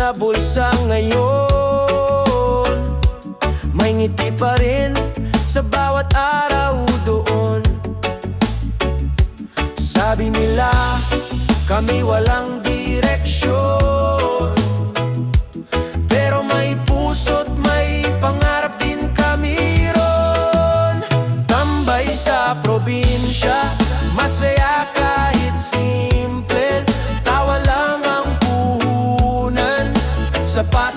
na bulsa ngayon. May ngiti pa rin sa bawat araw doon. Sabi nila, kami walang direksyon, pero may puso't may pangarap din kami ron. Tambay sa probinsya, masaya kahit simple, tawa lang ang puhunan, sapat